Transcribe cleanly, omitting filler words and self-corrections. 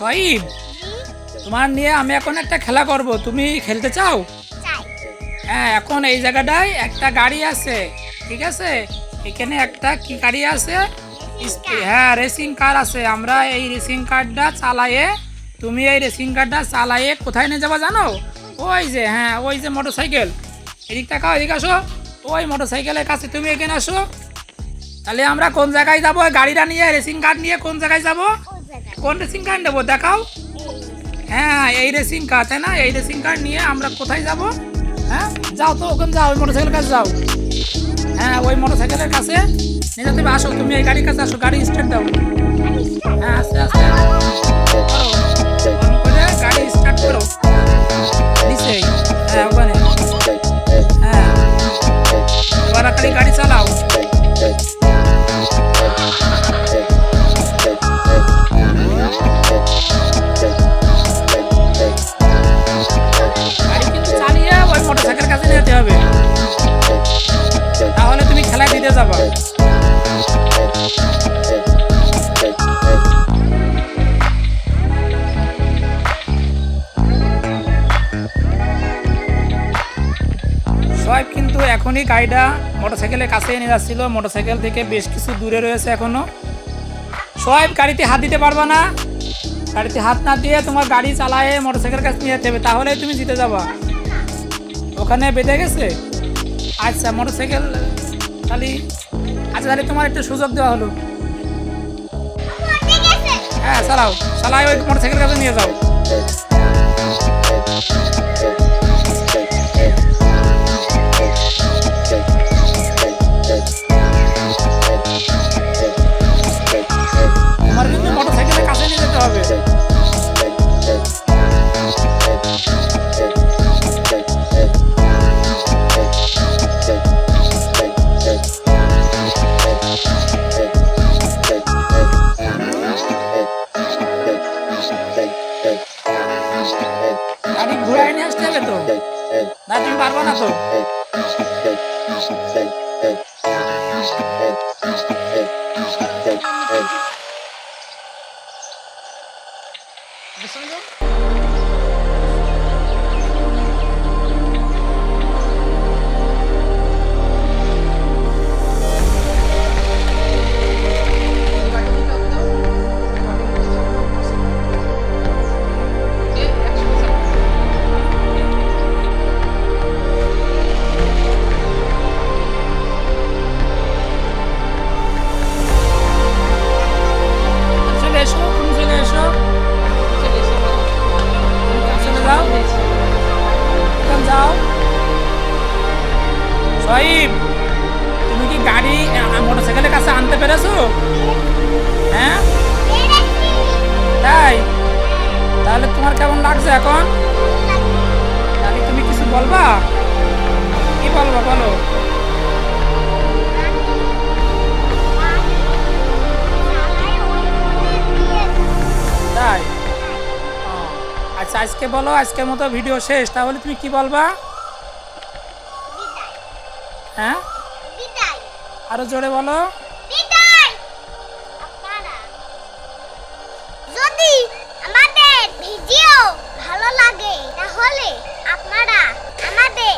সহিব, তোমার নিয়ে আমি এখন একটা খেলা করব, তুমি খেলতে চাও? হ্যাঁ, এখন এই জায়গাটায় একটা গাড়ি আছে, ঠিক আছে? এখানে একটা কি গাড়ি আছে? হ্যাঁ, রেসিং কার আছে। আমরা এই রেসিং কারটা চালায়ে, তুমি এই রেসিং কারটা চালায়ে কোথায় নিয়ে যাবা জানো? ওই যে, হ্যাঁ, ওই যে মোটরসাইকেল, এদিক তাকাও, এদিকে আসো। ওই মোটরসাইকেলের কাছে তুমি এখানে আসো। তাহলে আমরা কোন জায়গায় যাবো? গাড়িটা নিয়ে, রেসিং কার নিয়ে কোন জায়গায় যাব? কোন রেসিং কার নেবো দেখাও। হ্যাঁ, এই রেসিং কার, তাই না? এই রেসিং কার নিয়ে আমরা কোথায় যাব? হ্যাঁ, যাও তো, ওখানে যাও, ওই মোটরসাইকেলের কাছে যাও। হ্যাঁ, ওই মোটরসাইকেলের কাছে নিয়ে যেতে হবে। আসো, তুমি এই গাড়ির কাছে আসো, গাড়ি স্টার্ট দাও। হ্যাঁ, আস্তে আস্তে করো, অন করে গাড়ি স্টার্ট করো। নিচেই, হ্যাঁ, ওখানে। হ্যাঁ, এবার খালি গাড়ি চালাও। গাড়ি কিন্তু চালিয়ে ওই মোটরসাইকেলের কাছে নিয়ে যেতে হবে, তাহলে তুমি খেলায় দিতে যাবা। সোহেব কিন্তু এখনই গাড়িটা মোটরসাইকেলের কাছে নিয়ে যাচ্ছিল। মোটরসাইকেল থেকে বেশ কিছু দূরে রয়েছে এখনো। সোহেব, গাড়িতে হাত দিতে পারবা না। গাড়িতে হাত না দিয়ে তোমার গাড়ি চালায় মোটরসাইকেলের কাছে নিয়ে যেতে হবে, তাহলে তুমি জিতে যাবা। ওখানে বেঁধে গেছে? আচ্ছা, মোটরসাইকেল খালি, আচ্ছা, তাহলে তোমার একটু সুযোগ দেওয়া হলো। হ্যাঁ, চালাও, চালাই ওই মোটরসাইকেলের কাছে নিয়ে যাও। তোমার কিন্তু মোটরসাইকেলের কাছে নিয়ে যেতে হবে। গাড়ি ঘুরাই নিয়ে আসতে হবে তো, না তুমি পারবো না তো? চলে এসো, তুমি চলে এসো, চলে যাও, ওখানে যাও। সহিব, তুমি কি গাড়ি মোটরসাইকেলের কাছে আনতে পেরেছো? হ্যাঁ, তাই? তাহলে তোমার কেমন লাগছে এখন? তাহলে তুমি কিছু বলবা? কি বলবা বলো? তাই? ও, আচ্ছা, আজকে বলো, আজকের মতো ভিডিও শেষ। তাহলে তুমি কি বলবা? হ্যাঁ, আরো জোরে বলো। যদি আমাদের ভিডিও ভালো লাগে তাহলে আপনারা আমাদের